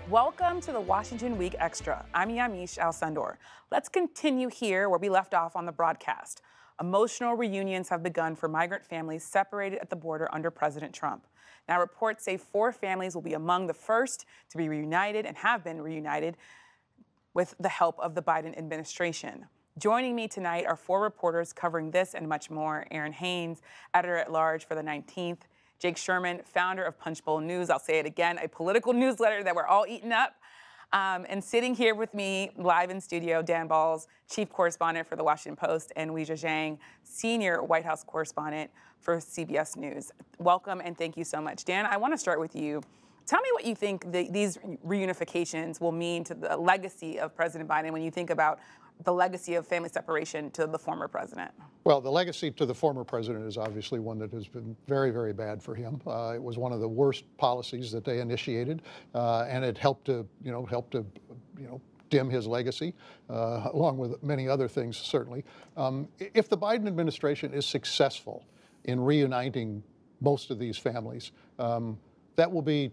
Welcome to the Washington Week Extra. I'm Yamiche Alcindor. Let's continue here where we left off on the broadcast. Emotional reunions have begun for migrant families separated at the border under President Trump. Now, reports say 4 families will be among the first to be reunited and have been reunited with the help of the Biden administration. Joining me tonight are 4 reporters covering this and much more. Errin Haines, editor-at-large for the 19th. Jake Sherman, founder of Punchbowl News. I'll say it again, a political newsletter that we're all eating up. And sitting here with me live in studio, Dan Balz, chief correspondent for the Washington Post, and Weijia Jiang, senior White House correspondent for CBS News. Welcome and thank you so much. Dan, I want to start with you. Tell me what you think these reunifications will mean to the legacy of President Biden when you think about the legacy of family separation to the former president. Well, the legacy to the former president is obviously one that has been very, very bad for him. It was one of the worst policies that they initiated, and it helped to dim his legacy, along with many other things, certainly. If the Biden administration is successful in reuniting most of these families, that will be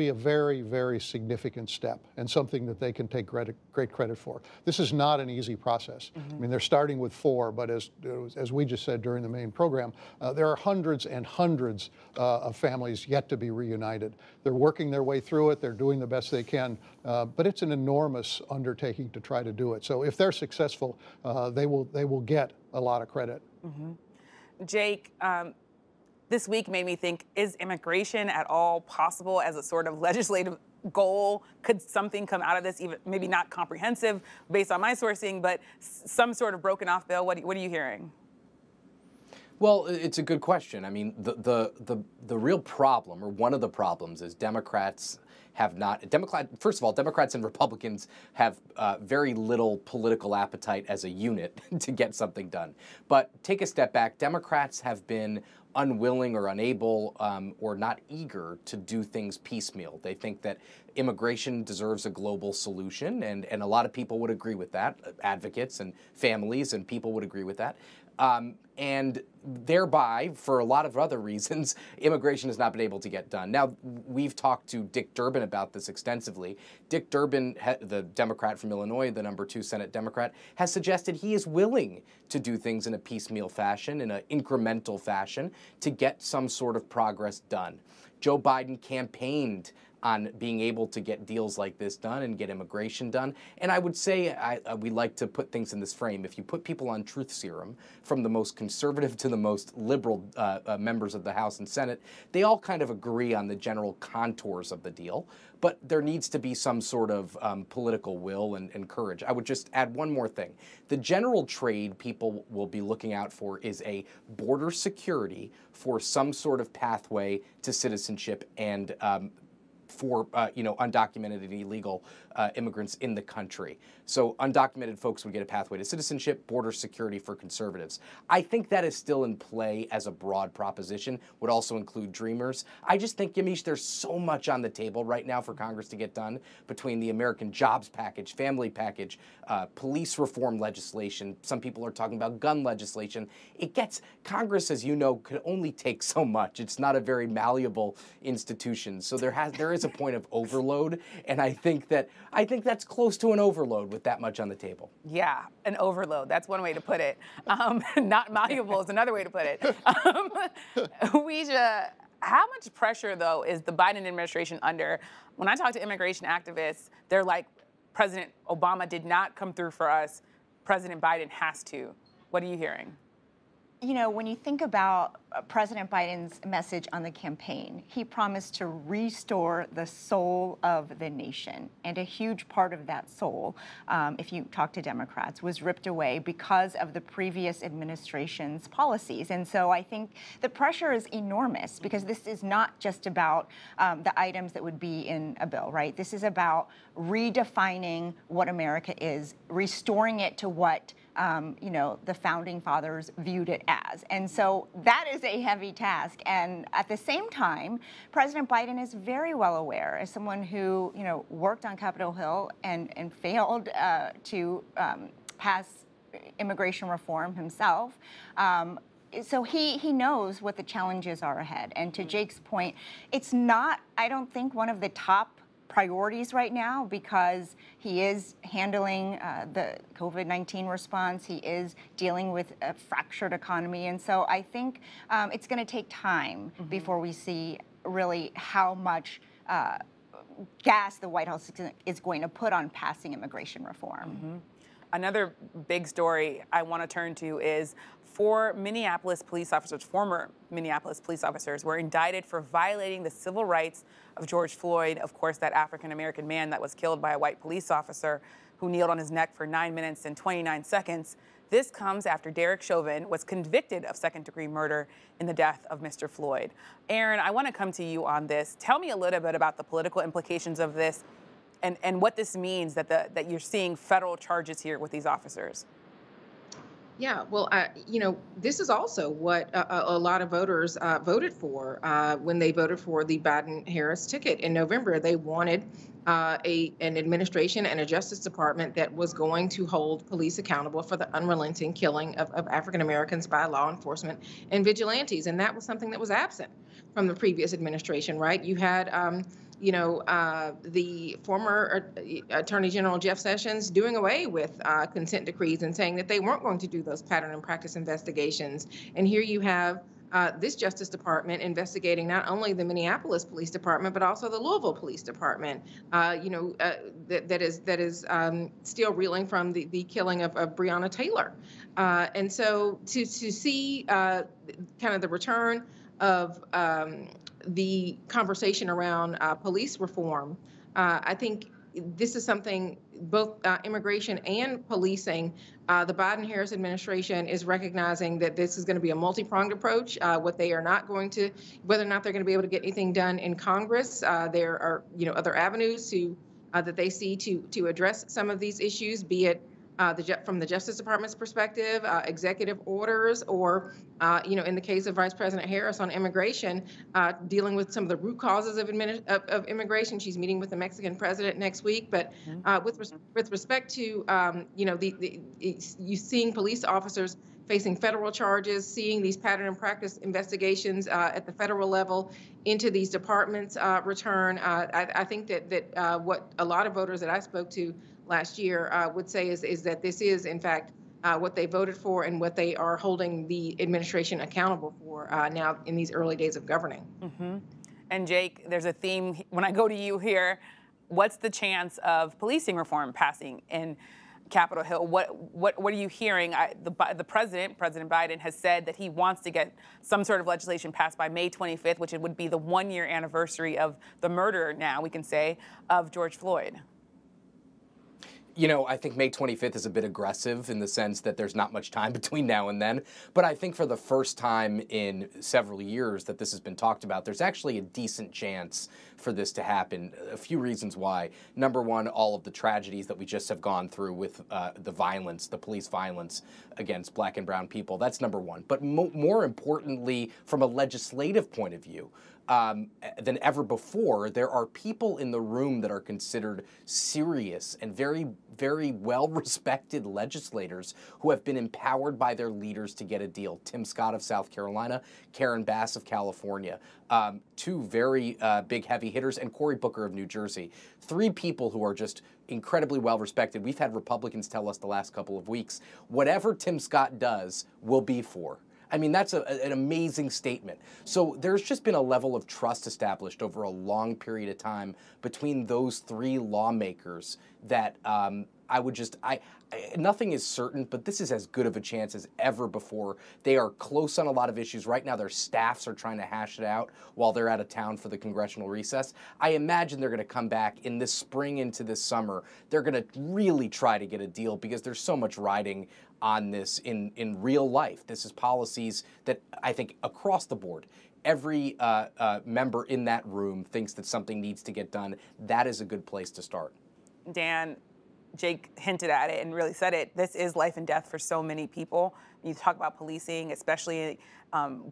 a very, very significant step and something that they can take great credit for. This is not an easy process. I mean, they're starting with 4, but as we just said during the main program, there are hundreds and hundreds of families yet to be reunited. They're working their way through it. They're doing the best they can, but it's an enormous undertaking to try to do it. So if they're successful, they will get a lot of credit. Jake, this week made me think, is immigration at all possible as a sort of legislative goal? Could something come out of this, even maybe not comprehensive based on my sourcing, but some sort of broken off bill? What are you hearing? Well, it's a good question. I mean, the real problem, or one of the problems, is Democrats have not, first of all, Democrats and Republicans have very little political appetite as a unit to get something done. But take a step back, Democrats have been unwilling or unable or not eager to do things piecemeal. They think that immigration deserves a global solution, and a lot of people would agree with that. Advocates and families and people would agree with that. And thereby, for a lot of other reasons, immigration has not been able to get done. Now, we've talked to Dick Durbin about this extensively. Dick Durbin, the Democrat from Illinois, the #2 Senate Democrat, has suggested he is willing to do things in a piecemeal fashion, in an incremental fashion, to get some sort of progress done. Joe Biden campaigned on being able to get deals like this done and get immigration done. And I would say we like to put things in this frame. If you put people on truth serum, from the most conservative to the most liberal members of the House and Senate, they all kind of agree on the general contours of the deal. But there needs to be some sort of political will and courage. I would just add one more thing. The general trade people will be looking out for is a border security for some sort of pathway to citizenship and for undocumented and illegal immigrants in the country. So undocumented folks would get a pathway to citizenship, border security for conservatives. I think that is still in play as a broad proposition, would also include dreamers. I just think, Yamiche, there's so much on the table right now for Congress to get done between the American Jobs Package, Family Package, police reform legislation. Some people are talking about gun legislation. Congress, as you know, could only take so much. It's not a very malleable institution. So there is a point of overload, and I think that's close to an overload with that much on the table. Yeah, an overload. That's one way to put it. Not malleable is another way to put it. Weijia, how much pressure, though, is the Biden administration under? When I talk to immigration activists, they're like, President Obama did not come through for us. President Biden has to. What are you hearing? You know, when you think about President Biden's message on the campaign, he promised to restore the soul of the nation. And a huge part of that soul, if you talk to Democrats, was ripped away because of the previous administration's policies. And so I think the pressure is enormous because this is not just about the items that would be in a bill, right? This is about redefining what America is, restoring it to what the founding fathers viewed it as. And so that is a heavy task. And at the same time, President Biden is very well aware, as someone who, worked on Capitol Hill and failed to pass immigration reform himself. So he knows what the challenges are ahead. And to Jake's point, it's not, I don't think, one of the top priorities right now because he is handling the COVID-19 response. He is dealing with a fractured economy. And so I think it's going to take time before we see really how much gas the White House is going to put on passing immigration reform. Another big story I want to turn to is former Minneapolis police officers were indicted for violating the civil rights of George Floyd, of course, that African-American man that was killed by a white police officer who kneeled on his neck for 9 minutes and 29 seconds. This comes after Derek Chauvin was convicted of second-degree murder in the death of Mr. Floyd. Errin, I want to come to you on this. Tell me a little bit about the political implications of this and what this means that you're seeing federal charges here with these officers. Yeah, well, this is also what a lot of voters voted for when they voted for the Biden-Harris ticket in November. They wanted an administration and a Justice Department that was going to hold police accountable for the unrelenting killing of African Americans by law enforcement and vigilantes, and that was something that was absent from the previous administration. Right? You had the former Attorney General Jeff Sessions doing away with consent decrees and saying that they weren't going to do those pattern and practice investigations. And here you have this Justice Department investigating not only the Minneapolis Police Department, but also the Louisville Police Department, that is still reeling from the killing of Breonna Taylor. And so to see kind of the return of the conversation around police reform, I think this is something both immigration and policing. The Biden-Harris administration is recognizing that this is going to be a multi-pronged approach. What they are not going to, whether or not they're going to be able to get anything done in Congress, there are other avenues that they see to address some of these issues, be it from the Justice Department's perspective, executive orders, or in the case of Vice President Harris on immigration, dealing with some of the root causes of immigration. She's meeting with the Mexican president next week. But with respect to you seeing police officers facing federal charges, seeing these pattern and practice investigations at the federal level into these departments return, I think that what a lot of voters that I spoke to last year would say is that this is, in fact, what they voted for and what they are holding the administration accountable for now in these early days of governing. And Jake, there's a theme when I go to you here. What's the chance of policing reform passing in Capitol Hill? What are you hearing? The President Biden, has said that he wants to get some sort of legislation passed by May 25th, which it would be the 1-year anniversary of the murder, now we can say, of George Floyd. I think May 25th is a bit aggressive in the sense that there's not much time between now and then. But I think for the first time in several years that this has been talked about, there's actually a decent chance for this to happen. A few reasons why. Number one, all of the tragedies that we just have gone through with the violence, the police violence against black and brown people. That's number one. But more importantly, from a legislative point of view, than ever before, there are people in the room that are considered serious and very, very well-respected legislators who have been empowered by their leaders to get a deal. Tim Scott of South Carolina, Karen Bass of California, two very big heavy hitters, and Cory Booker of New Jersey. Three people who are just incredibly well-respected. We've had Republicans tell us the last couple of weeks, whatever Tim Scott does, we'll be for. I mean, that's an amazing statement. So there's just been a level of trust established over a long period of time between those three lawmakers that nothing is certain, but this is as good of a chance as ever before. They are close on a lot of issues. Right now, their staffs are trying to hash it out while they're out of town for the congressional recess. I imagine they're going to come back in this spring into this summer. They're going to really try to get a deal because there's so much riding on this in real life. This is policies that I think across the board, every member in that room thinks that something needs to get done. That is a good place to start. Dan, Jake hinted at it and really said it. This is life and death for so many people. You talk about policing, especially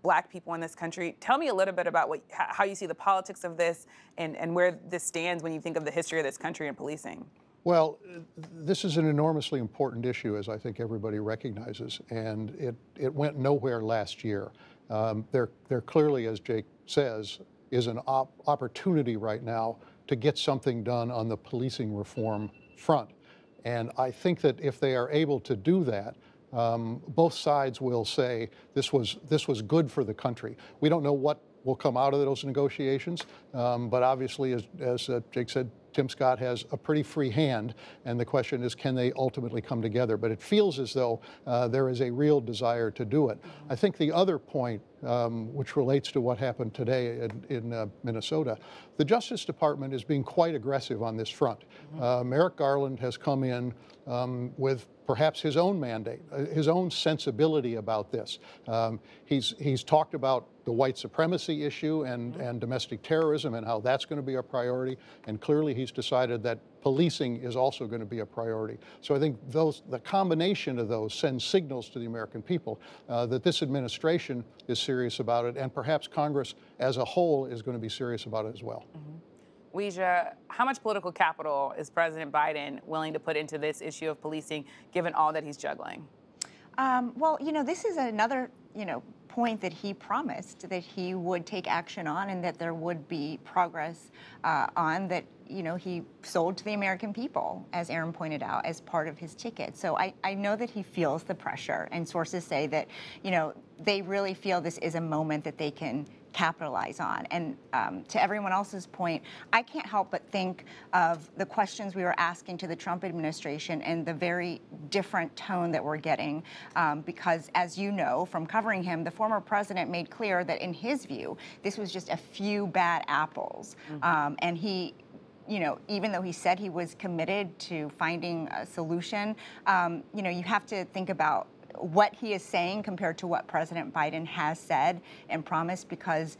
black people in this country. Tell me a little bit about how you see the politics of this and where this stands when you think of the history of this country and policing. Well, this is an enormously important issue, as I think everybody recognizes, and it went nowhere last year. There clearly, as Jake says, is an opportunity right now to get something done on the policing reform front. And I think that if they are able to do that, both sides will say this was good for the country. We don't know what will come out of those negotiations, but obviously, as Jake said, Tim Scott has a pretty free hand, and the question is, can they ultimately come together? But it feels as though there is a real desire to do it. I think the other point, which relates to what happened today in Minnesota, the Justice Department is being quite aggressive on this front. Merrick Garland has come in with perhaps his own mandate, his own sensibility about this. He's talked about the white supremacy issue and domestic terrorism and how that's going to be a priority. And clearly he's decided that policing is also going to be a priority. So I think the combination of those sends signals to the American people that this administration is serious about it, and perhaps Congress as a whole is going to be serious about it as well. Weijia, how much political capital is President Biden willing to put into this issue of policing, given all that he's juggling? Well, this is another, point that he promised that he would take action on, and that there would be progress on that, he sold to the American people, as Errin pointed out, as part of his ticket. So I know that he feels the pressure, and sources say that, they really feel this is a moment that they can capitalize on. And to everyone else's point, I can't help but think of the questions we were asking to the Trump administration and the very different tone that we're getting, because as you know from covering him, the former president made clear that in his view, this was just a few bad apples. And he, even though he said he was committed to finding a solution, you have to think about what he is saying compared to what President Biden has said and promised, because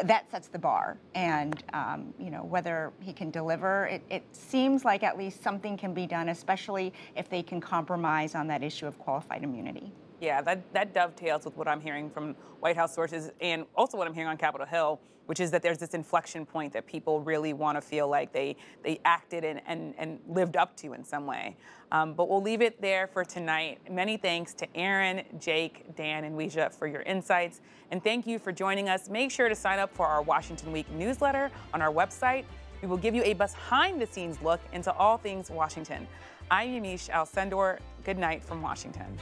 that sets the bar. And, whether he can deliver, it seems like at least something can be done, especially if they can compromise on that issue of qualified immunity. Yeah, that dovetails with what I'm hearing from White House sources, and also what I'm hearing on Capitol Hill, which is that there's this inflection point that people really want to feel like they acted and lived up to in some way. But we'll leave it there for tonight. Many thanks to Errin, Jake, Dan, and Weijia for your insights. And thank you for joining us. Make sure to sign up for our Washington Week newsletter on our website. We will give you a behind-the-scenes look into all things Washington. I'm Yamiche Alcindor. Good night from Washington.